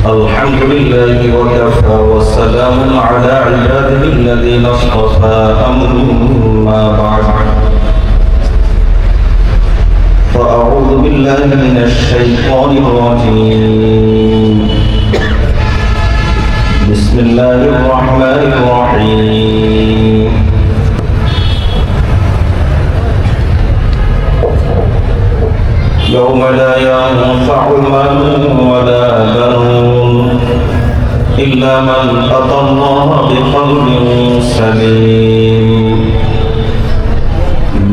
الحمد لله وكفى والسلام على عباده الذين اصطفى أما بعد فأعوذ بالله من الشيطان الرجيم بسم الله الرحمن الرحيم يوم لا ينفع مال ولا بنون إلا من أتى الله بقلب سليم.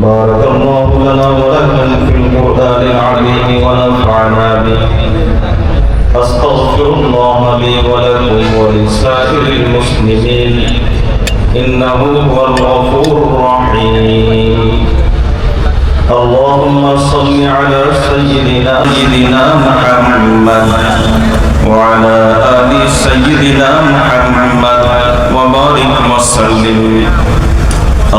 بارك الله لنا ولكم في القرآن العظيم ونفعنا به. أستغفر الله لي ولكم ولسائر المسلمين إنه هو الغفور الرحيم. اللهم صل على سيدنا محمد وعلى آل سيدنا محمد وبارك وسلم.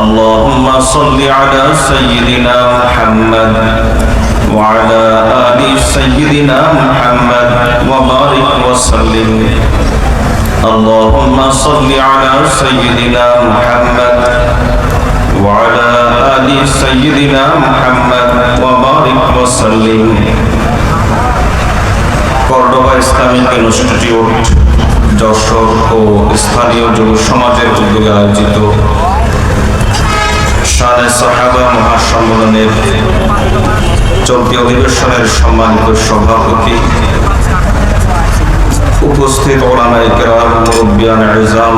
اللهم صل على سيدنا محمد وعلى آل سيدنا محمد وبارك وسلم. اللهم صل على سيدنا محمد وعلى آل سيدنا محمد وبارك وسلم. Cordoba Islamic institute Jessore ও স্থানীয় যুব সমাজের উদ্যোগে আয়োজিত শানে সাহাবা মহাসম্মেলনের চলতি অধিবেশনের সম্মানিত সভাপতি, উপস্থিত উলামায়ে কেরাম, মুরব্বিয়ান ইজাম,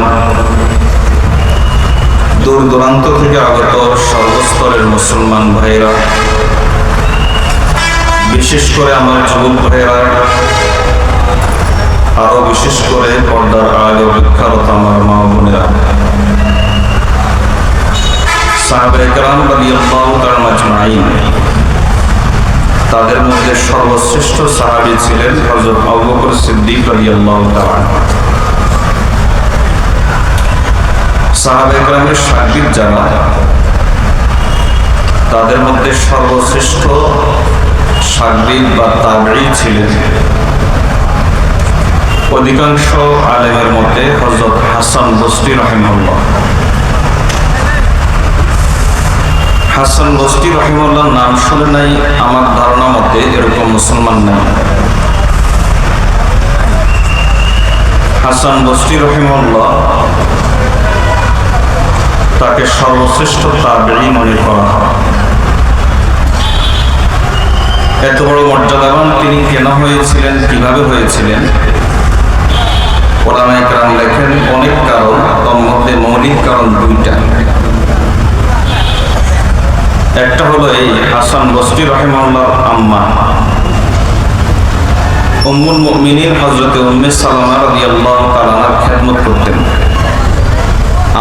দূর দূরান্ত থেকে আগত সর্বস্তরের মুসলমান ভাইরা, বিশেষ করে আমার যুবক ভাইরা, আরো বিশেষ করে পর্দার আগে বিখ্যাত আমার মা বোনেরা, সাহাবায়ে কেরাম রাদিয়াল্লাহু তাআলা আজমাইন, তাদের মধ্যে সর্বশ্রেষ্ঠ সাহাবী ছিলেন হযরত আবু বকর সিদ্দিক রাদিয়াল্লাহু তাআলা। সাহাবায়ে কেরামের শাগির্দ যারা, তাদের মধ্যে সর্বশ্রেষ্ঠ শাগির্দ বা তাবেঈ ছিলেন অধিকাংশ আলেমের মধ্যে হযরত হাসান বসরি রাহিমাহুল্লাহ। হাসান বসরি রাহিমাহুল্লাহ নাম শুনে নাই আমার ধারণা মতে এরকম মুসলমান নাই। হাসান বসরি রাহিমাহুল্লাহ তাকে সর্বশ্রেষ্ঠ তাবেঈ মনে করা হয়। এত বড় মর্যাদাবান তিনি কেন হয়েছিলেন, কিভাবে হয়েছিলেন, উলামায়ে কেরাম লেখেন অনেক কারণ, তার মধ্যে মৌলিক কারণ দুইটা। একটা হলো এই হাসান বসরি রাহিমাহুল্লাহর আম্মা উম্মুল মুমিনিন হযরত উম্মে সালামা রাদিয়াল্লাহু তাআলা আনহার খেদমত করতেন।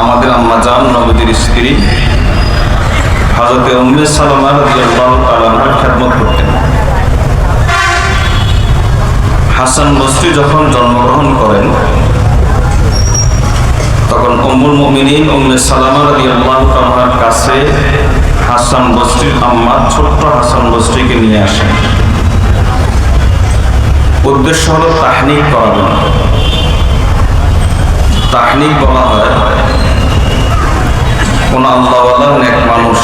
আমাদের আম্মা জান নবীর স্ত্রী হযরত উম্মে সালামা রাদিয়াল্লাহু তাআলা আনহার খেদমত করতেন। হাসান বসরি যখন জন্মগ্রহণ করেন তখন উম্মুল মুমিনিন উম্মে সালামা রাদিয়াল্লাহু তাআলা আনহার কাছে হাসান বসরির আম্মা ছোট্ট হাসান বসরিকে নিয়ে আসেন। উদ্দেশ্য হলো তাহনিক করাবেন। তাহনিক বলা হয় কোন আল্লাহওয়ালা নেক মানুষ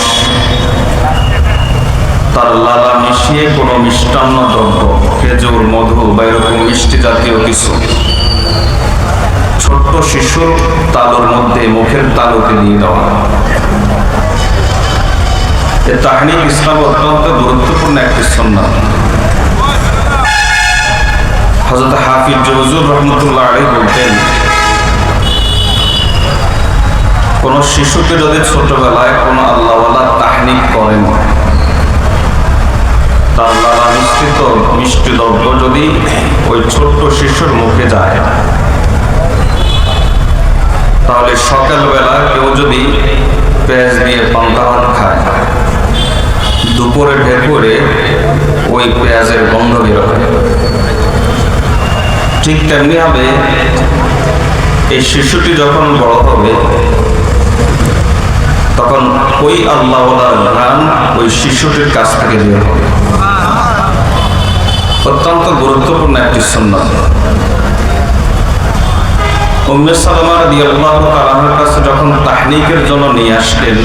তার লালা মিশিয়ে কোনো মিষ্টান্ন দ্রব্য, খেজুর, মধু বা এরকম মিষ্টি জাতীয় কিছু ছোট্ট শিশুর তালুর মধ্যে মুখের তালুতে দিয়ে দেওয়া। এই তাহনিক ইসলাম অত্যন্ত গুরুত্বপূর্ণ একটি সুন্নাত। হযরত হাফিজ হুজুর রাহমাতুল্লাহ আলাইহি বলতেন, কোন শিশুকে যদি ছোটবেলায় কোন আল্লাহওয়ালা তাহনিক করেন, তার লালা মিশ্রিত মিষ্টি দ্রব্য যদি ওই ছোট্ট শিশুর মুখে যায়, তাহলে সকালবেলা কেউ যদি পেঁয়াজ দিয়ে পান্তা ভাত খায়, দুপুরে ঢেকুরে ওই পেঁয়াজের গন্ধ বের হয়। ঠিক তেমনি হবে এই শিশুটি যখন বড় হবে তখন ওই আল্লাহওয়ালার ঘ্রাণ ওই শিশুটির কাছ থেকে বের হবে। অত্যন্ত গুরুত্বপূর্ণ একটি সুন্নাত। উম্মে সালামা রাদিয়াল্লাহু তাআলার কাছে যখন তাহনিকের জন্য নিয়ে আসলেন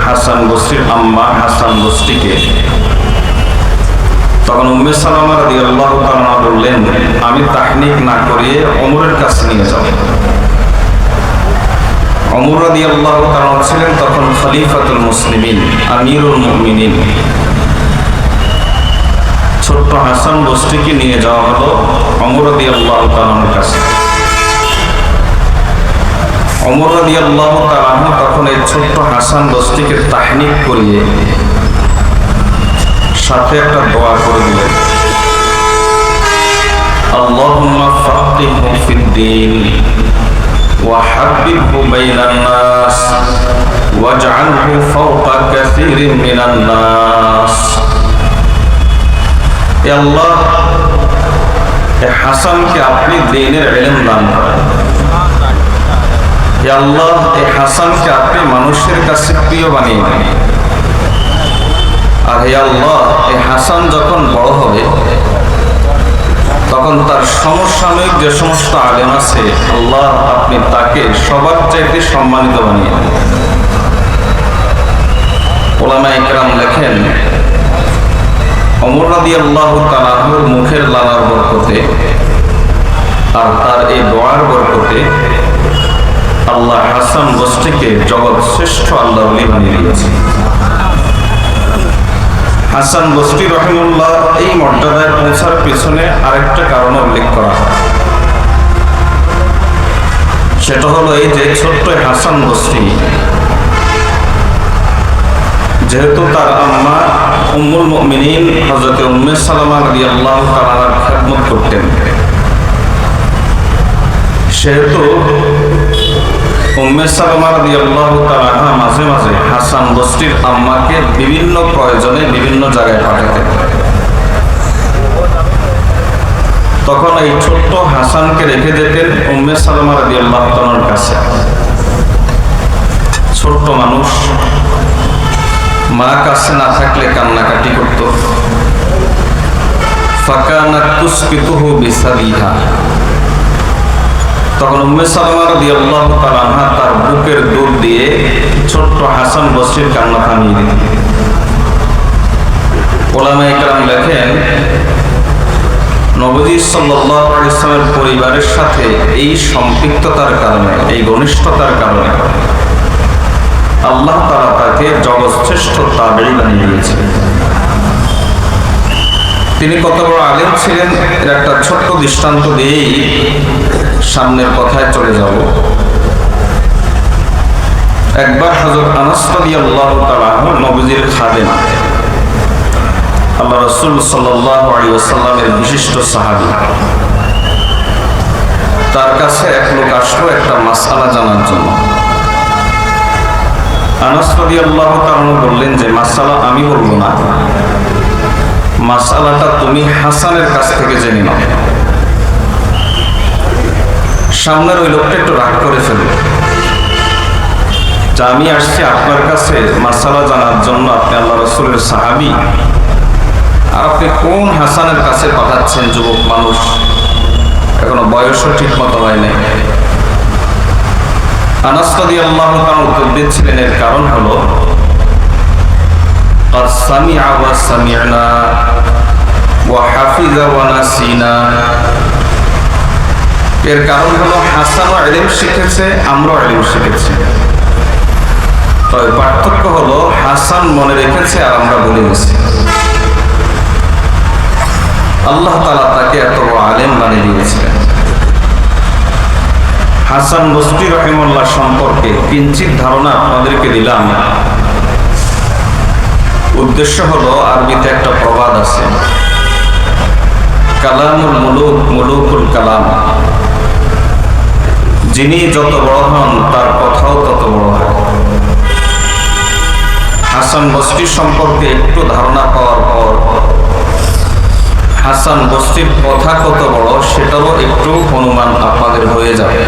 হাসান বসরির আম্মা হাসান বসরিকে, তখন উম্মে সালামা রাদিয়াল্লাহু তাআলা বললেন, আমি তাহনিক না করিয়ে ওমরের কাছে নিয়ে যাব। ওমর রাদিয়াল্লাহু তাআলা ছিলেন তখন খলিফাতুল মুসলিমিন, আমিরুল মুমিনিন। ছোট্ট হাসান বসরিকে নিয়ে যাওয়া হলো ওমর রাদিয়াল্লাহু তাআলার কাছে। ওমর রাদিয়াল্লাহু তাআলা তখন এই ছোট্ট হাসান বসরিকে তাহনিক করিয়ে সাথে একটা দোয়া করে দিলেন, আল্লাহুম্মা ফাক্কিহহু ফিদ-দীন ওয়া হাব্বিবহু বাইনান নাস ওয়াজআলহু ফাওকা কাসীরিন মিনান নাস। হে আল্লাহ, এই হাসানকে আপনি দ্বীনের ইলম দান করেন। হে আল্লাহ, এই হাসানকে আপনি মানুষের কাছে প্রিয় বানিয়ে দেন। আর হে আল্লাহ, এই হাসান যখন বড় হবে তখন তার সমসাময়িক যে সমস্ত আলেম আছে, আল্লাহ আপনি তাকে সবার চাইতে সম্মানিত বানিয়ে দেন। উলামায়ে কেরাম লেখেন, ওমর রাদিয়াল্লাহু তাআলার মুখের লালার বরকতে আর তার এই দোয়ার বরকতে আল্লাহ হাসান বসরিকে জগৎ শ্রেষ্ঠ আল্লাহ ওলি বানিয়ে দিয়েছে। হাসান বসরি রহিমাহুল্লাহ এই মর্যাদায় পৌঁছার পেছনে আরেকটা কারণ উল্লেখ করা হয়, সেটা হলো এই যে ছোট্ট হাসান বসরি যেহেতু তার আম্মা উম্মুল মুমিনিন হযরত উম্মে সালামা রাদিয়াল্লাহু তাআলার খেদমত করতেন, সেহেতু উম্মে সালামা রাদিয়াল্লাহু তাআলা মাঝে মাঝে হাসান বসরির আম্মাকে বিভিন্ন প্রয়োজনে বিভিন্ন জায়গায় পাঠাতেন। তখন এই ছোট্ট হাসানকে রেখে যেতেন উম্মে সালামা রাদিয়াল্লাহু তাআলার কাছে। ছোট্ট মানুষ, মা কাছে না থাকলে কান্নাকাটি করত। ফাকানাত তুসকিতুহু বিসাবিহা, তখন উম্মে সালামা রাদিয়াল্লাহু তাআলা তার বুকের দুধ দিয়ে ছোট্ট হাসান বসরির কান্না থামিয়ে দিতেন। উলামায়ে কেরাম লেখেন, নবী সাল্লাল্লাহু আলাইহি ওয়াসাল্লামের পরিবারের সাথে এই সম্পৃক্ততার কারণে, এই ঘনিষ্ঠতার কারণে আল্লাহ তাআলা তাকে জগৎশ্রেষ্ঠ তাবেঈ বানিয়ে দিয়েছিলেন। তিনি কত বড় আলেম ছিলেন এর একটা ছোট্ট দৃষ্টান্ত দিয়েই সামনের কথায় চলে যাব। একবার হযরত আনাস রাদিয়াল্লাহু তাআলা নবীজির খাদেম, আল্লাহ রাসূল সাল্লাল্লাহু আলাইহি ওয়াসাল্লামের বিশিষ্ট সাহাবী, তার কাছে এক লোক আসলো একটা মাসআলা জানার জন্য। আনাস রাদিয়াল্লাহু তাআলা বললেন যে মাসআলা আমি বলবো না, মাসআলাটা তুমি হাসানের কাছ থেকে জেনে নাও। সামনের ওই লোকটা একটু রাগ করে ফেলল, যে আমি আসছি আপনার কাছে মাসআলা জানার জন্য, আপনি আল্লাহ রাসূলের সাহাবী, আর আপনি কোন হাসানের কাছে পাঠাচ্ছেন? যুবক মানুষ, এখনো বয়সও ঠিক মতো হয় নাই। আনাস রাদিয়াল্লাহু তাআলা উত্তর দিচ্ছিলেন, এর কারণ হলো قد سمع وسمعنا وحفظ ونسينا। এর কারণ হলো হাসানও ইলম শিখেছে, আমরাও ইলম শিখেছি। তবে পার্থক্য হলো হাসান মনে রেখেছে আর আমরা ভুলে গেছি। আল্লাহ তাআলা তাকে এত বড় আলেম বানিয়ে দিয়েছিলেন। হাসান বসরি রাহিমাহুল্লাহ সম্পর্কে কিঞ্চিত ধারণা আপনাদেরকে দিলাম। উদ্দেশ্য হলো, আরবিতে একটা প্রবাদ আছে, কালামুল মুলুক মুলুকুল কালাম, যিনি যত বড় হন তার কথাও তত বড় হয়। হাসান বসরি সম্পর্কে একটু ধারণা পাওয়ার পর হাসান বসরির কথা কত বড় সেটারও একটু অনুমান আপনাদের হয়ে যাবে।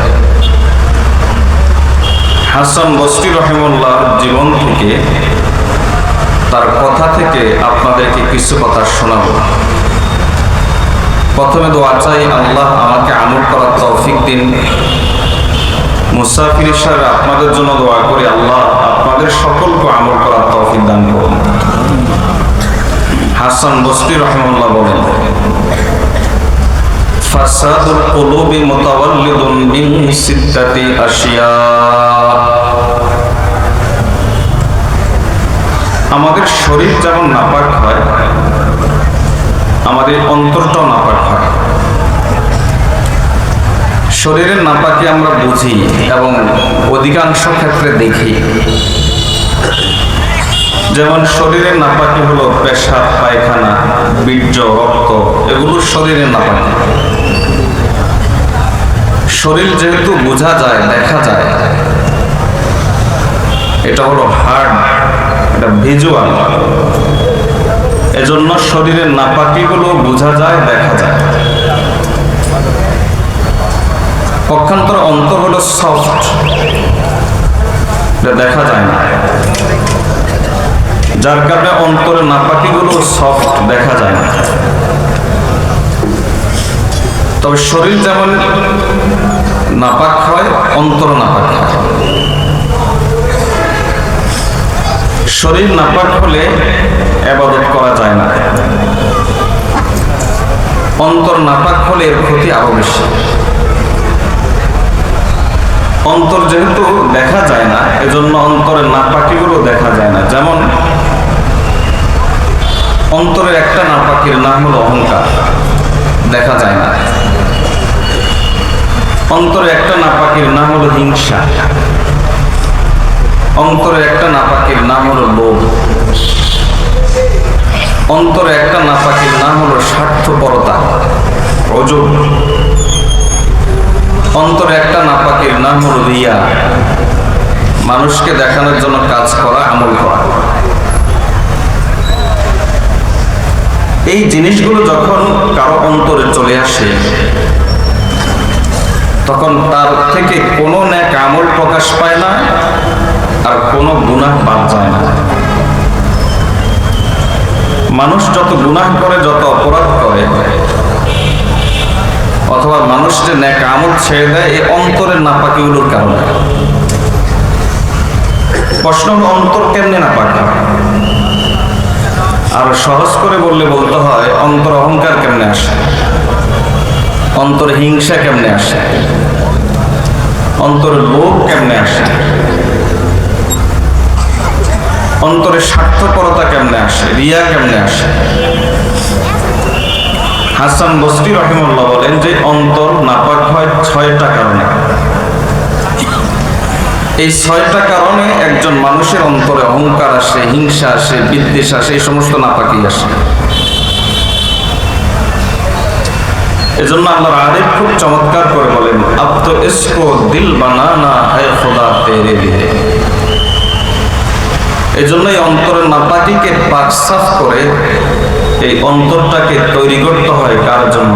হাসান বসরি রাহিমাহুল্লাহ জীবন থেকে, তার কথা থেকে আপনাদেরকে কিছু কথা শোনাবো। প্রথমে দোয়া চাই, আল্লাহ আমাকে আমল করার তৌফিক দিন, মুসাফির হিসেবে আপনাদের জন্য দোয়া করি, আল্লাহ আপনাদের সকলকে আমল করার তৌফিক দান করুন। হাসান বসরি রাহিমাহুল্লাহ বলেন, ফাসাদুল কুলুবি মুতাওয়াল্লিদুন মিন সিত্তাতি আশিয়া। আমাদের শরীর যেমন নাপাক হয়, আমাদের অন্তরটাও নাপাক হয়। শরীরের নাপাকি আমরা বুঝি এবং অধিকাংশ ক্ষেত্রে দেখি। যেমন শরীরের নাপাকি হলো পেশাব, পায়খানা, বীর্য, রক্ত, এগুলো শরীরের নাপাকি। শরীর যেহেতু বোঝা যায়, দেখা যায়, এটা হলো হার্ড, এটা ভিজুয়াল, এজন্য শরীরের নাপাকিগুলো বোঝা যায়, দেখা যায়। পক্ষান্তর অন্তর হলো সফট, এটা দেখা যায় না, যার কারণে অন্তরের নাপাকিগুলো সফট, দেখা যায় না। তবে শরীর যেমন নাপাক হয়, অন্তর নাপাক হয়। শরীর নাপাক হলে ইবাদত করা যায় না, অন্তর নাপাক হলে এর ক্ষতি আরো বেশি। অন্তর যেহেতু দেখা যায় না, এজন্য অন্তরের নাপাকিগুলো দেখা যায় না। যেমন অন্তরের একটা নাপাকির নাম হলো অহংকার, দেখা যায় না। অন্তরের একটা নাপাকির নাম হলো হিংসা। অন্তরের একটা নাপাকির নাম হলো লোভ। অন্তরের একটা নাপাকির নাম হলো স্বার্থপরতা, অজব। অন্তরে একটা নাপাকির নাম হলো রিয়া, মানুষকে দেখানোর জন্য কাজ করা, আমল করা। এই জিনিসগুলো যখন কারো অন্তরে চলে আসে, তখন তার থেকে কোনো নেক আমল প্রকাশ পায় না, আর কোনো গুনাহ বাদ যায় না। মানুষ যত গুনাহ করে, যত অপরাধ করে, অথবা মানুষ যে নেক আমল ছেড়ে দেয়, এই অন্তরের নাপাকিগুলোর কারণে। প্রশ্ন হলো, অন্তর কেমনে নাপাক? আর সহজ করে বলতে হয়, অন্তর অহংকার কেমনে আসে, অন্তর হিংসা কেমনে আসে, অন্তরে লোভ কেমনে আসে, অন্তরে স্বার্থপরতা কেমনে আসে, রিয়া কেমনে আসে। হাসান বসরি রাহিমাহুল্লাহ বলেন যে অন্তর নাপাক হয় 6টা কারণে। এই 6টা কারণে একজন মানুষের অন্তরে অহংকার আসে, হিংসা আসে, বিদ্বেষ আসে, এই সমস্ত নাপাকি আসে। এজন্য আল্লাহর আরিফ খুব চমৎকার করে বলেন, আব তো ইসকো দিল বানানা হ্যায় খোদা তেরে লিয়ে। এজন্য এই অন্তরের নাপাকিকে পাক সাফ করে এই অন্তরটাকে তৈরি করতে হয় কার জন্য?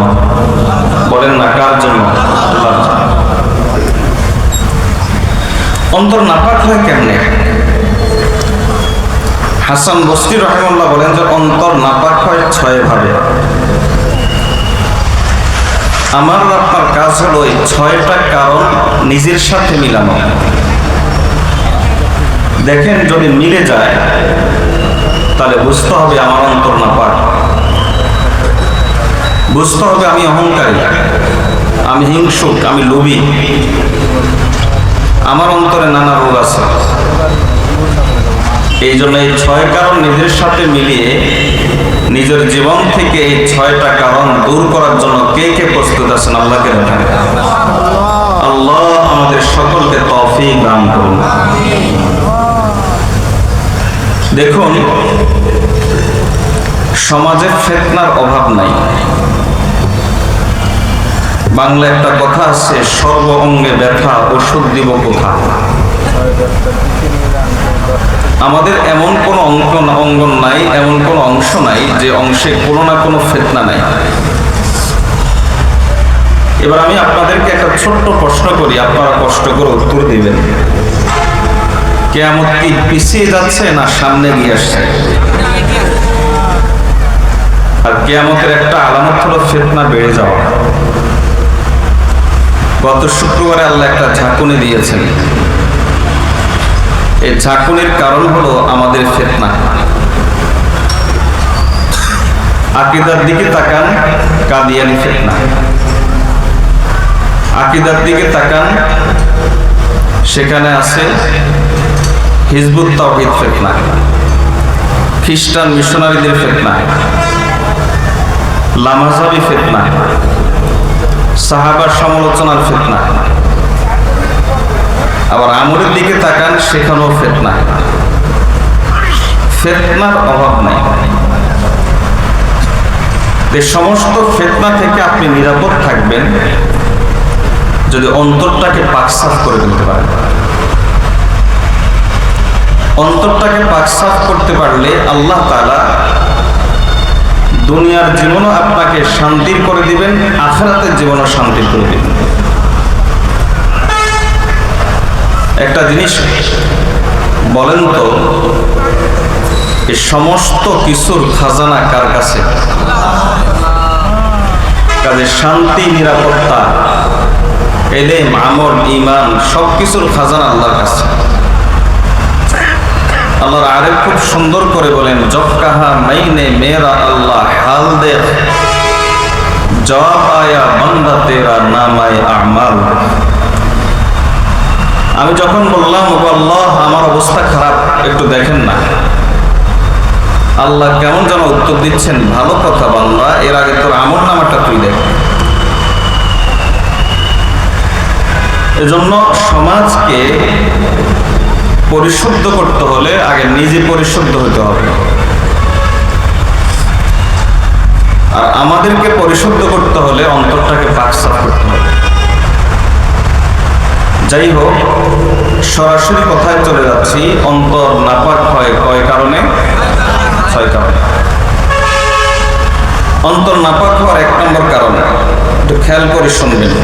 বলেন না, কার জন্য? আল্লাহর জন্য। অন্তর নাপাক হয় কেমনে? হাসান বসরি রাহিমাহুল্লাহ বলেন যে অন্তর নাপাক হয় 6 ভাবে। আমার আপনার কাজ হলো এই 6টা কারণ নিজের সাথে মিলানো। দেখেন যদি মিলে যায়, তাহলে বুঝতে হবে আমার অন্তর নাপাক। বুঝতে হবে আমি অহংকারী, আমি হিংসুক, আমি লোভী, আমার অন্তরে নানা রোগ আছে। এই জন্য এই 6 কারণ নিজের সাথে মিলিয়ে নিজের জীবন থেকে এই 6টা কারণ দূর করার জন্য কে কে প্রস্তুত আছেন? আল্লাহকে দেখান। আল্লাহ আমাদের সকলকে তৌফিক দান করুন। দেখুন, সমাজে ফিতনার অভাব নাই। বাংলা একটা কথা আছে, সর্ব অঙ্গে ব্যথা, ওষুধ দিব কোথা। আমাদের এমন কোনো অঙ্গন নাই, এমন কোনো অংশ নাই যে অংশে কোনো না কোনো ফিতনা নাই। এবার আমি আপনাদেরকে একটা ছোট্ট প্রশ্ন করি, আপনারা কষ্ট করে উত্তর দিবেন। কিয়ামত কি পিছিয়ে যাচ্ছে না সামনে গিয়ে আসছে? আর কিয়ামতের একটা আলামত হলো ফিতনা বেড়ে যাওয়া। গত শুক্রবারে আল্লাহ একটা ঝাঁকুনি দিয়েছেন। এই ঝাঁকুনির কারণ হলো আমাদের ফিতনা। আকীদার দিকে তাকান, কাদিয়ানি ফিতনা। আকীদার দিকে তাকান, সেখানে আছে হিজবুত তাওহীদ ফিতনা, খ্রিস্টান মিশনারিদের ফিতনা, লামাযাবি ফিতনা, সাহাবার সমালোচনার ফিতনা। আবার আমলের দিকে তাকান, সেখানেও ফিতনা। ফিতনার অভাব নাই। এই সমস্ত ফিতনা থেকে আপনি নিরাপদ থাকবেন যদি অন্তরটাকে পাকসাফ করে দিতে পারেন। অন্তরটাকে পাকসাফ করতে পারলে আল্লাহ তাআলা দুনিয়ার জীবনও আপনাকে শান্তির করে দিবেন, আখিরাতের জীবনও শান্তির করে দিবেন। একটা জিনিস বলেন তো, এই সমস্ত কিছুর খাজানা কার কাছে? কাজে শান্তি, নিরাপত্তা, ইলম, আমল, ঈমান সবকিছুর খাজানা আল্লাহর কাছে। আল্লাহর আরেক খুব সুন্দর করে বলেন, জব কাহা মাইনে মেরা আল্লাহ হাল দেখ, জবাব আয়া বান্দা তেরা নামায়ে আমাল। আমি যখন বললাম, আল্লাহ আমার অবস্থা খারাপ, একটু দেখেন না। আল্লাহ কেমন যেন উত্তর দিচ্ছেন, ভালো কথা বান্দা, এর আগে তোর আমল নামাটা তুই দেখ। এজন্য সমাজকে পরিশুদ্ধ করতে হলে আগে নিজে পরিশুদ্ধ হতে হবে, আর আমাদেরকে পরিশুদ্ধ করতে হলে অন্তরটাকে পাকসাফ করতে হবে। যাই হোক, সরাসরি কথায় চলে যাচ্ছি। অন্তর নাপাক হয় কয় কারণে? 6 কারণে। অন্তর নাপাক হওয়ার 1 নম্বর কারণ, একটু খেয়াল করে শুনবেন।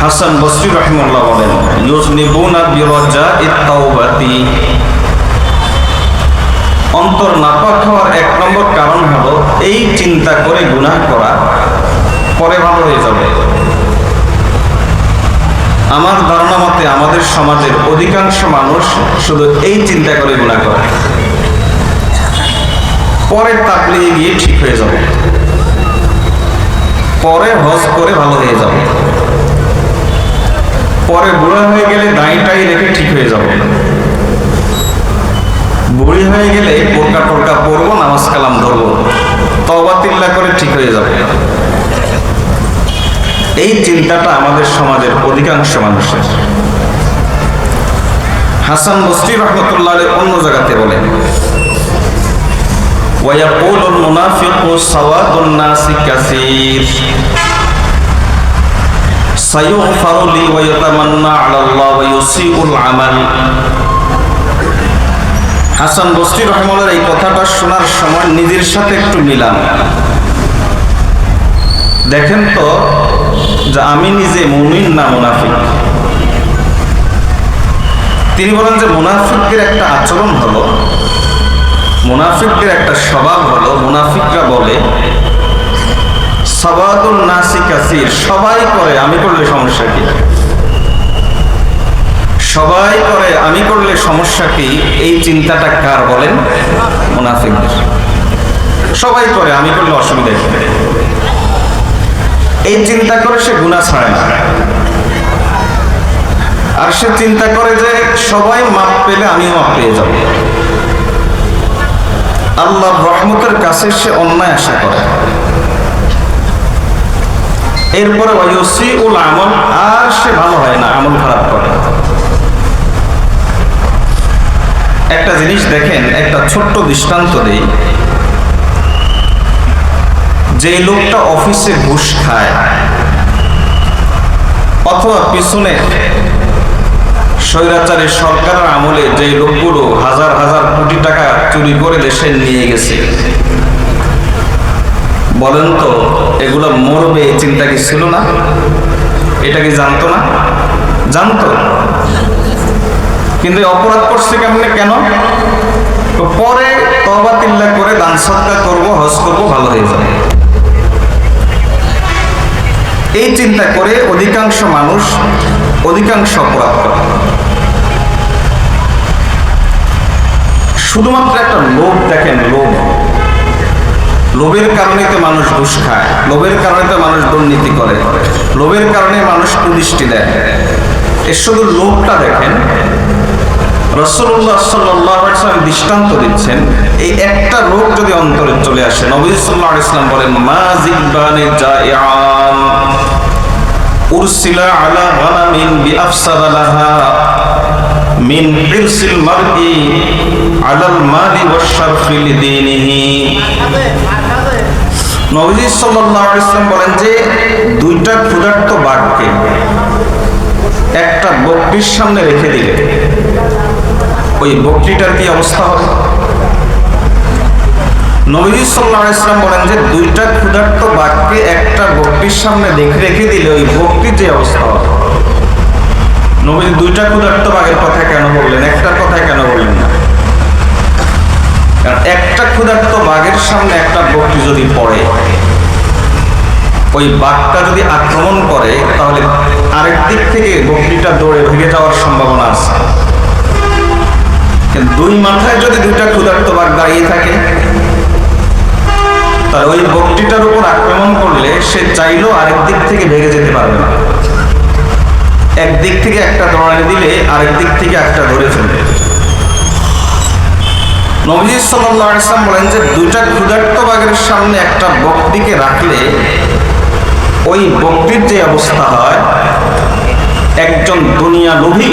হাসান বসরি রাহিমাহুল্লাহ বলেন, ইউজনিবুনা বিরাজাইত তাওবাতি। অন্তর নাপাক হওয়ার 1 নম্বর কারণ হলো এই চিন্তা করে গুনাহ করা, পরে ভালো হয়ে যাবে। আমার ধারণা মতে আমাদের সমাজের অধিকাংশ মানুষ শুধু এই চিন্তা করে গুনাহ করে, পরে তাকলিয়ে গিয়ে ঠিক হয়ে যাবে, পরে হজ করে ভালো হয়ে যাবে, পরে বুড়া হয়ে গেলে দাঁড়িটাই রেখে ঠিক হয়ে যাবে, বুড়ি হয়ে গেলে বোরকা টোরকা পরবো, নামাজ কালাম ধরবো, তওবা তিল্লা করে ঠিক হয়ে যাবে। এই চিন্তাটা আমাদের সমাজের অধিকাংশ মানুষের। হাসান বসরি রাহমাতুল্লাহ আলাইহি অন্য জায়গাতে বলেন, ওয়ায়াকুলুল মুনাফিকু সাওয়াদুন নাসি কাসীর সায়ুগফারু লি ওয়া ইয়াতামান্না আলাল্লাহ ওয়া ইউসিউল আমাল। হাসান বসরি রাহমাতুল্লাহ এই কথাটা শোনার সময় নিজের সাথে একটু মিলান, দেখেন তো যে আমি নিজে মুমিন না মুনাফিক। তিনি বলেন যে মুনাফিকদের একটা আচরণ হলো, মুনাফিকদের একটা স্বভাব হলো, মুনাফিকরা বলে সাওয়াদুন নাসি কাসীর, সবাই করে আমি করলে সমস্যা কি? সবাই করে আমি করলে সমস্যা কি? এই চিন্তাটা কার বলেন? মুনাফিকদের। সবাই করে আমি করলে অসুবিধা কি? এই চিন্তা করে সে গুনাহ ছাড়ে না, আর সে চিন্তা করে যে সবাই মাপ পেলে আমিও মাপ পেয়ে যাব। আল্লাহর রহমতের কাছে সে অন্যায় আশা করে। এরপরে ওয়ায়ুসিউল আমল, আর সে ভালো হয় না, আমল খারাপ করে। একটা জিনিস দেখেন, একটা ছোট্ট দৃষ্টান্ত দেই। যে লোকটা অফিসে ঘুষ খায় অথবা পিছনে স্বৈরাচারী সরকারের আমলে যে লোকগুলো হাজার হাজার কোটি টাকা চুরি করে দেশে নিয়ে গেছে, বলেন তো এগুলো মরবে এই চিন্তা কি ছিল না? এটা কি জানতো না? জানতো, কিন্তু অপরাধ করছে কেমনে? কেন? পরে তওবা তিল্লা করে দান সদকা করবো, হজ করবো, ভালো হয়ে যাবে। এই চিন্তা করে অধিকাংশ মানুষ অধিকাংশ অপরাধ করে। শুধুমাত্র একটা লোভ দেখেন, লোভের কারণে তো মানুষ ঘুষ খায়, লোভের কারণে তো মানুষ দুর্নীতি করে, লোভের কারণে মানুষ কুদৃষ্টি দেয়। এর শুধু লোভটা দেখেন। রাসূলুল্লাহ সাল্লাল্লাহু আলাইহি ওয়াসাল্লাম দৃষ্টান্ত দিচ্ছেন, এই একটা লোভ যদি অন্তরে চলে আসে, নবী সাল্লাল্লাহু আলাইহি ওয়াসাল্লাম বলেন, মা জিবানে জাইআন উরসিলা আলা গানামিন বিআফসাদা লাহা মিন হিরসিল মারই আলাল মালি ওয়াশ-শারফি লিদীনিহি। নবী সাল্লাল্লাহু আলাইহি ওয়াসাল্লাম বলেন যে দুইটা ক্ষুধার্ত বাঘকে একটা বকরির সামনে রেখে দিলে ওই বকরিটার কি অবস্থা হবে? নবী সাল্লাল্লাহু আলাইহি ওয়াসাল্লাম বলেন যে দুইটা ক্ষুধার্ত বাঘকে একটা বকরির সামনে রেখে দিলে ওই বকরির যে অবস্থা হবে। নবী দুইটা ক্ষুধার্ত বাঘের কথা কেন বললেন, একটার কথা কেন বললেন না? কারণ একটা ক্ষুধার্ত বাঘের সামনে একটা বকরি যদি পড়ে, ওই বাঘটা যদি আক্রমণ করে, তাহলে আরেক দিক থেকে বকরিটা দৌড়ে ভেঙে যাওয়ার সম্ভাবনা আছে। দুই মাথায় যদি দুইটা ক্ষুধার্ত বাঘ দাঁড়িয়ে থাকে, তাহলে ওই বকরিটার উপর আক্রমণ করলে সে চাইলেও আরেক দিক থেকে ভেঙে যেতে পারবে না। একদিক থেকে একটা দৌড়ানি দিলে আরেক দিক থেকে একটা ধরে ফেলবে। নবী সাল্লাল্লাহু আলাইহি ওয়াসাল্লাম বলেন যে দুইটা ক্ষুধার্ত বাঘের সামনে একটা বকরিকে রাখলে ওই বকরির যে অবস্থা হয়, একজন দুনিয়া লোভী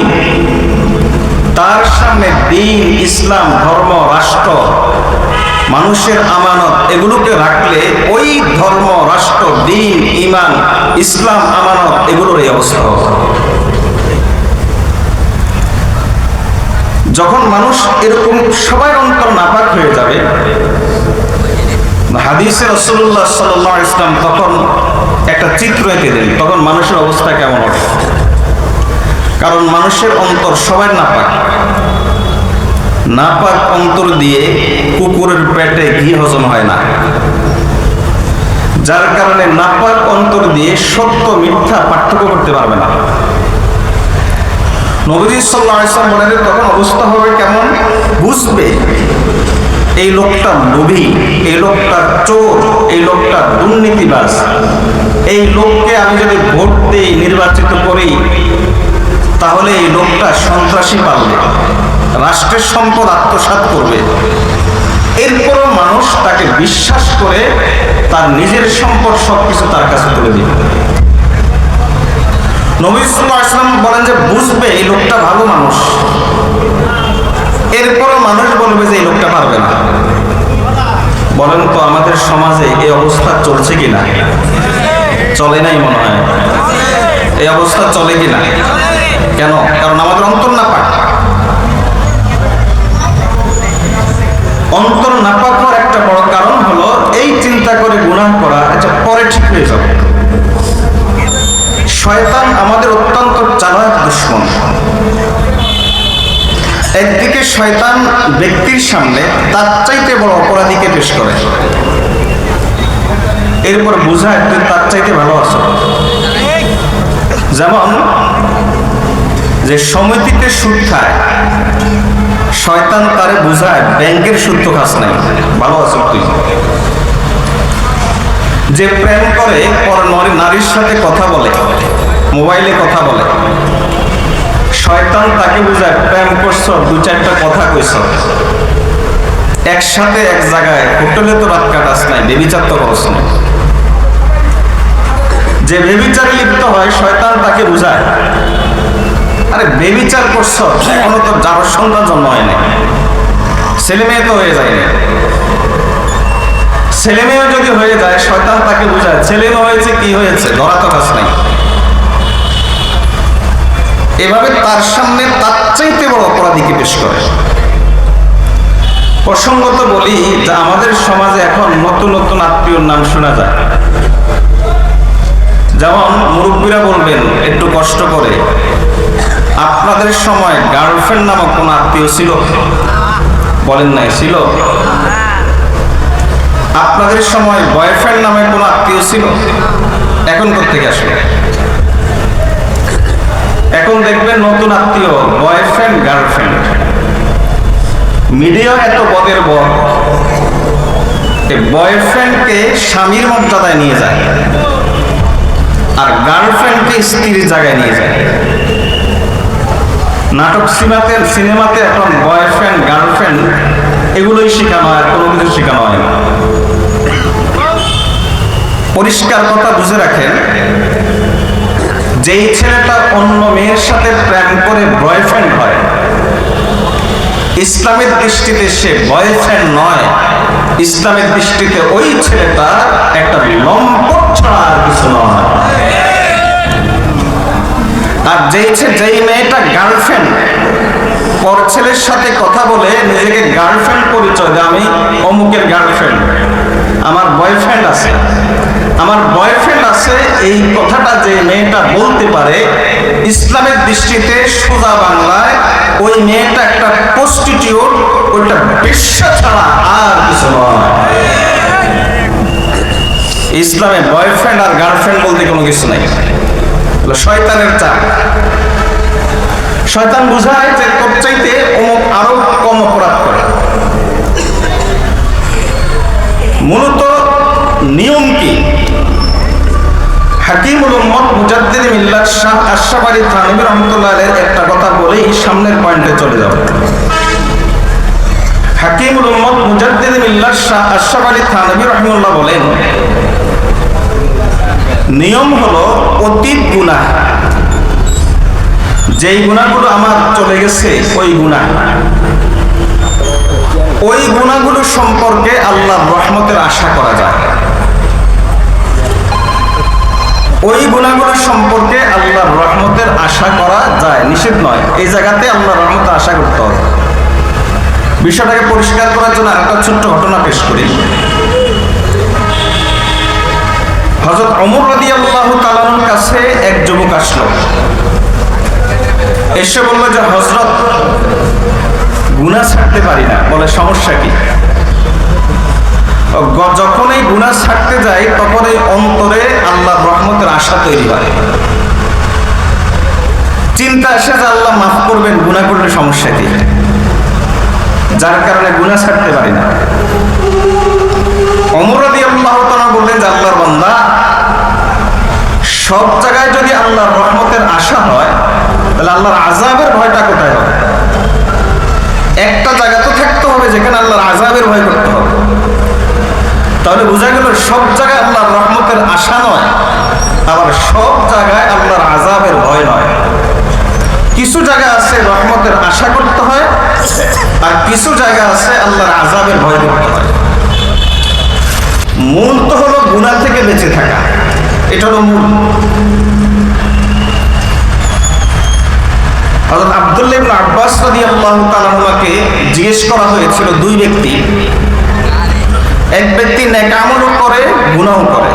তার সামনে দ্বীন, ইসলাম, ধর্ম, রাষ্ট্র, মানুষের আমানত এগুলোকে রাখলে ওই ধর্ম, রাষ্ট্র, দ্বীন, ঈমান, ইসলাম, আমানত এগুলোর এই অবস্থা হবে। যখন মানুষ এরকম সবাই অন্তর নাপাক হয়ে যাবে, হাদিসে রাসূলুল্লাহ সাল্লাল্লাহু আলাইহি ওয়াসাল্লাম তখন একটা চিত্র এঁকে দেন, তখন মানুষের অবস্থা কেমন হবে? কারণ মানুষের অন্তর সবার নাপাক। নাপাক অন্তর দিয়ে কুকুরের পেটে ঘি হজম হয় না, যার কারণে নাপাক অন্তর দিয়ে সত্য মিথ্যা পার্থক্য করতে পারবে না। নবী সাল্লাল্লাহু আলাইহি ওয়াসাল্লাম বলেন তখন অবস্থা হবে কেমন? বুঝবে এই লোকটা লোভী, এই লোকটা চোর, এই লোকটা দুর্নীতিবাজ, এই লোককে আমি যদি ভোট দিই, নির্বাচিত করি, তাহলে এই লোকটা সন্ত্রাসী পালবে, রাষ্ট্রের সম্পদ আত্মসাৎ করবে। এরপরও মানুষ তাকে বিশ্বাস করে তার নিজের সম্পদ সবকিছু তার কাছে তুলে দিবে। নবী সাল্লাল্লাহু আলাইহি ওয়াসাল্লাম বলেন যে বুঝবে এই লোকটা ভালো মানুষ, এরপরও মানুষ বলবে যে এই লোকটা পারবে না। বলেন তো আমাদের সমাজে এই অবস্থা চলছে কিনা? চলে নাই মনে হয়। এই অবস্থা চলে কিনা? কেন? কারণ আমাদের অন্তর নাপাক। অন্তর নাপাক হওয়ার একটা বড় কারণ হলো এই চিন্তা করে গুনাহ করা, আচ্ছা পরে ঠিক হয়ে যাবে। শয়তান আমাদের অত্যন্ত চালাক দুশমন। একদিকে শয়তান ব্যক্তির সামনে তার চাইতে বড় অপরাধীকে পেশ করে, এরপর বুঝায় তুই তার চাইতে ভালো আছো। যেমন যে সমিতিতে সুদ খায়, শয়তান তারে বুঝায় ব্যাংকের সুদ তো খাস নাই, ভালো আছো তুই। যে প্রেম করে পর নারীর সাথে কথা বলে, মোবাইলে কথা বলে, শয়তান তাকে বুঝায় প্রেম করছো, দু চারটা কথা কইছ, একসাথে এক জায়গায় হোটেলে তো রাত কাটাস নাই, বেবিচার তো করছ না। যে বেবিচারে লিপ্ত হয় শয়তান তাকে বুঝায় আরে বেবিচার করছ, এখনো তো যার সন্তান জন্ম হয় না, ছেলে মেয়ে তো হয়ে যায় না। ছেলে মেয়ে যদি হয়ে যায় শয়তান তাকে বুঝায় ছেলে মেয়ে হয়েছে, কি হয়েছে, ধরা তো কাজ নাই। এভাবে তার সামনে তার চাইতে বড় অপরাধীকে পেশ করে। প্রসঙ্গত বলি যে আমাদের সমাজে এখন নতুন নতুন আত্মীয়র নাম শোনা যায়। যেমন মুরব্বীরা বলবেন একটু কষ্ট করে, আপনাদের সময় গার্লফ্রেন্ড নামক কোন আত্মীয় ছিল? বলেন নাই ছিল? আপনাদের সময় বয়ফ্রেন্ড নামে কোনো আত্মীয় ছিল? এখন কোত্থেকে আসবে? এখন দেখবেন নতুন আত্মীয় বয়ফ্রেন্ড গার্লফ্রেন্ড। মিডিয়া এত বদের বদ, বয়ফ্রেন্ডকে স্বামীর মর্যাদায় নিয়ে যায় আর গার্লফ্রেন্ডকে স্ত্রীর জায়গায় নিয়ে যায়। নাটক সিনেমাতে এখন বয়ফ্রেন্ড গার্লফ্রেন্ড এগুলোই শেখানো হয়, কোনো কিছু শেখানো হয় না। পরিষ্কার কথা বুঝে রাখেন, যেই ছেলেটা অন্য মেয়ের সাথে প্রেম করে বয়ফ্রেন্ড হয়, ইসলামের দৃষ্টিতে সে বয়ফ্রেন্ড নয়। ইসলামের দৃষ্টিতে ওই ছেলেটা একটা লম্পট ছাড়া আর কিছু নয়। আর যেই মেয়েটা গার্লফ্রেন্ড, পর ছেলের সাথে কথা বলে নিজেকে গার্লফ্রেন্ড পরিচয় দেয়, আমি অমুকের গার্লফ্রেন্ড, আমার বয়ফ্রেন্ড আছে, আমার বয়ফ্রেন্ড আছে, এই কথাটা যে মেয়েটা বলতে পারে, ইসলামের দৃষ্টিতে সোজা বাংলায় ওই মেয়েটা একটা প্রস্টিটিউট, ওইটা বেশ্যা ছাড়া আর কিছু নয়। ইসলামে বয়ফ্রেন্ড আর গার্লফ্রেন্ড বলতে কোনো কিছু নাই, শয়তানের চাপ। শয়তান বুঝায় যে তোর চাইতে অমুক আরো কম অপরাধ করে। মূলত নিয়ম কি? হাকিমুল উম্মত মুজাদ্দিদ মিল্লাত শাহ আশরাফ আলী থানভী রাহমাতুল্লাহ আলাইহির একটা কথা বলেই সামনের পয়েন্টে চলে যাব। হাকিমুল উম্মত মুজাদ্দিদ মিল্লাত শাহ আশরাফ আলী থানভী রাহিমাহুল্লাহ বলেন, নিয়ম হলো অতীত গুনাহ, যেই গুনাহগুলো আমার চলে গেছে ওই গুনাহগুলো সম্পর্কে আল্লাহর রহমতের আশা করা যায়। ওই গুনাহগুলো সম্পর্কে আল্লাহর রহমতের আশা করা যায়, নিষেধ নয়। এই জায়গাতে আল্লাহর রহমতের আশা করতে হবে। বিষয়টাকে পরিষ্কার করার জন্য একটা ছোট্ট ঘটনা পেশ করি। হযরত ওমর রাদিয়াল্লাহু তাআলার কাছে এক যুবক আসলো, এসে বলল যে হযরত, গুনাহ ছাড়তে পারি না। বলে সমস্যা কি? যখন এই গুনাহ ছাড়তে যাই তখন এই অন্তরে আল্লাহর রহমতের আশা তৈরি হয়, চিন্তা আসে যে আল্লাহ মাফ করবেন, গুনাহ করলে সমস্যা কি, যার কারণে গুনাহ ছাড়তে পারি না। ওমর রাদিয়াল্লাহু তাআলা বললেন যে আল্লাহর বান্দা, সব জায়গায় যদি আল্লাহর রহমতের আশা হয় তাহলে আল্লাহর আযাবের ভয়টা কোথায় হবে? একটা জায়গা তো থাকতে হবে যেখানে আল্লাহর আযাবের ভয় করতে হবে। তাহলে বোঝা গেল সব জায়গায় আল্লাহর রহমতের আশা নয়, আবার সব জায়গায় আল্লাহর আযাবের ভয় নয়। কিছু জায়গা আছে রহমতের আশা করতে হয়, আর কিছু জায়গা আছে আল্লাহর আযাবের ভয় করতে হয়। মূল তো হলো গুনাহ থেকে বেঁচে থাকা, এটা হলো মূল। হযরত আব্দুল্লাহ ইবনে আব্বাস রাদিয়াল্লাহু তাআলা আনহুকে জিজ্ঞেস করা হয়েছিল, দুই ব্যক্তি, এক ব্যক্তি নেক আমলও করে গুনাহ করে,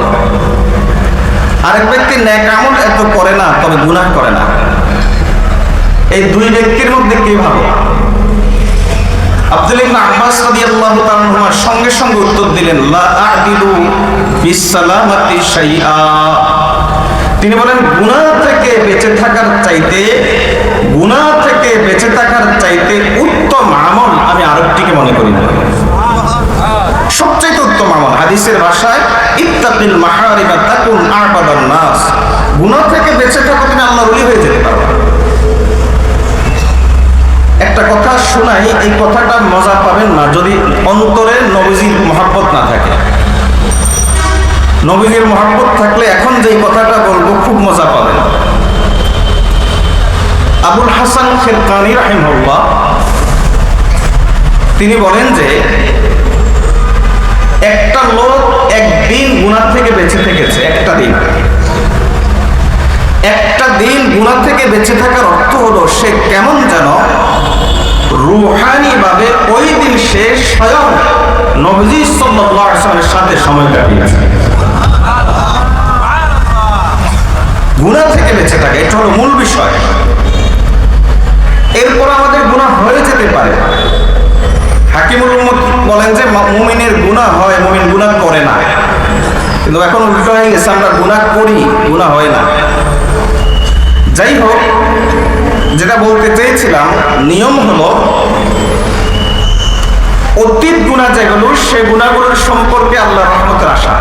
আরেক ব্যক্তি নেক আমল এত করে না তবে গুনাহ করে না, এই দুই ব্যক্তির মধ্যে কে ভালো? আব্দুল্লাহ ইবনে আব্বাস রাদিয়াল্লাহু তাআলা আনহু সঙ্গে সঙ্গে উত্তর দিলেন, লা আ'দিলু বিসসালামাতি শাইআ। তিনি বলেন, গুনাহ থেকে বেঁচে থাকার চাইতে উত্তম আমল আমি আরেকটিকে মনে করি না। সবচেয়ে উত্তম আমল, হাদিসের ভাষায় ইত্তাকিল মাহারিমা তাকুন আ'বাদান নাস। গুনাহ থেকে বেঁচে থাকো, তুমি আল্লাহর ওলি হয়ে যেতে পারো। একটা কথা শোনাই, এই কথাটা মজা পাবেন না যদি অন্তরে নবীজির মহব্বত না থাকে। নবীজির মহব্বত থাকলে এখন যে কথাটা বলবো খুব মজা পাবেন। আবুল হাসান খিরকানী রাহিমাহুল্লাহ তিনি বলেন যে একটা লোক একদিন গুনাহ থেকে বেঁচে থেকেছে, একটা দিন গুনাহ থেকে বেঁচে থাকার অর্থ হলো সে কেমন যেন রূহানি ভাবে ওই দিন সে স্বয়ং নবী সাল্লাল্লাহু আলাইহি ওয়াসাল্লামের সাথে সময় কাটিয়েছে। গুনাহ থেকে বেঁচে থাকে, এটা হলো মূল বিষয়। এরপর আমাদের গুনাহ হয়ে যেতে পারে। হাকিমুল উম্মত বলেন যে মুমিনের গুনাহ হয়, মুমিন গুনাহ করে না, কিন্তু এখন উল্টো হয়ে গেছে, আমরা গুনাহ করি, গুনাহ হয় না। যাই হোক, যেটা বলতে চেয়েছিলাম, নিয়ম হলো অতীত গুনাহ যেগুলো, সে গুনাহগুলোর সম্পর্কে আল্লাহর রহমতের আশা।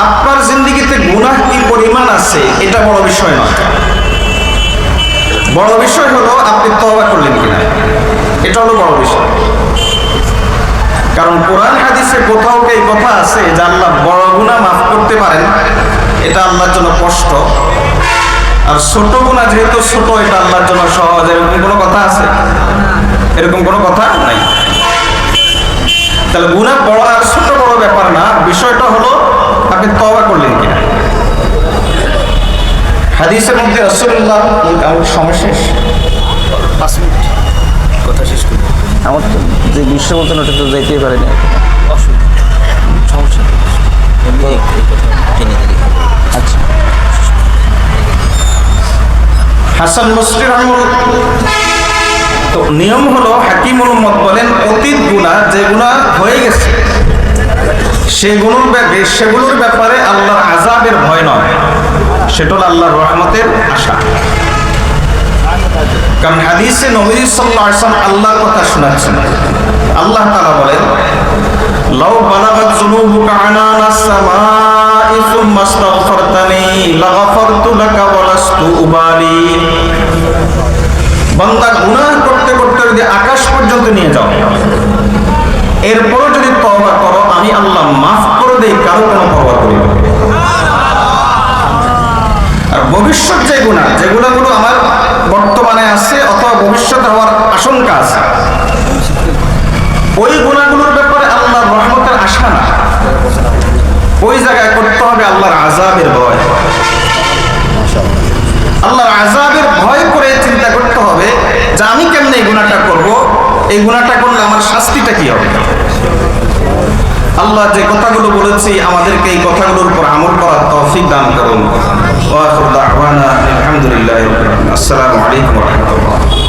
আপনার জিন্দেগিতে গুনাহ কি পরিমাণ আছে এটা বড় বিষয় নয়, বড় বিষয় হলো আপনি তওবা করলেন কিনা, এটা হলো বড় বিষয়। কারণ কোরআন হাদিসে কোথাও এই কথা আছে যে আল্লাহ বড় গুনাহ মাফ করতে পারেন, এটা আল্লাহর জন্য কষ্ট, আর ছোট গুনাহ যেহেতু ছোট, এটা আল্লাহর জন্য সহজ। এরকম কোনো কথা আছে? এরকম কোনো কথা নাই। তাহলে গুনাহ বড় আর ছোট বড় ব্যাপার না, বিষয়টা হলো আপনি তওবা করলেন কিনা। হাদিসের মধ্যে রাসূলুল্লাহ, আমার সময় শেষ, 5 মিনিট কথা শেষ করি। আমার তো যে বিষয় বলতেন ওটা তো যাইতেই পারে না, সমস্যা। আচ্ছা, হাসান বসরি রাহিমাহুল্লাহ, তো নিয়ম হলো হাকিমুল উম্মত বলেন অতীত গুনাহ যেগুলো হয়ে গেছে সেগুলোর ব্যাপারে আল্লাহর আযাবের ভয় নয়, সেটা হলো আল্লাহর রহমতের আশা। কারণ হাদিসে নবী সাল্লাল্লাহু আলাইহি ওয়াসাল্লাম আল্লাহর কথা শোনাচ্ছেন। আল্লাহ তাআলা বলেন, লাউ বালাগাত যুনুবুকা আনানাস সামাই সুম্মা আস্তাগফারতানি লাগাফারতু লাকা ওয়া লাস্তু উবালি। বান্দা গুনাহ করতে করতে যদি আকাশ পর্যন্ত নিয়ে যাও, এরপরও যদি তওবা করো, আমি আল্লাহ মাফ করে দেই, কারো কোনো পরোয়া করি না। আর ভবিষ্যৎ যে গুনাহ, যেগুলো আমার বর্তমানে আছে অথবা ভবিষ্যতে হওয়ার আশঙ্কা আছে, ওই গুনাহগুলোর ব্যাপারে আল্লাহর রহমতের আশা না, ওই জায়গায় করতে হবে আল্লাহর আযাবের ভয়। আল্লাহর আযাবের ভয় করে চিন্তা করতে হবে যে আমি কেমনে এই গুনাহটা করব, এই গুনাহটা করলে আমার শাস্তিটা কি হবে। আল্লাহ যে কথাগুলো বলেছি আমাদেরকে এই কথাগুলোর উপর আমল করার তৌফিক দান করুন। ওয়া আখিরু দাওয়ানা আলহামদুলিল্লাহি রাব্বিল আলামিন। আসসালামু আলাইকুম ওয়া রাহমাতুল্লাহ।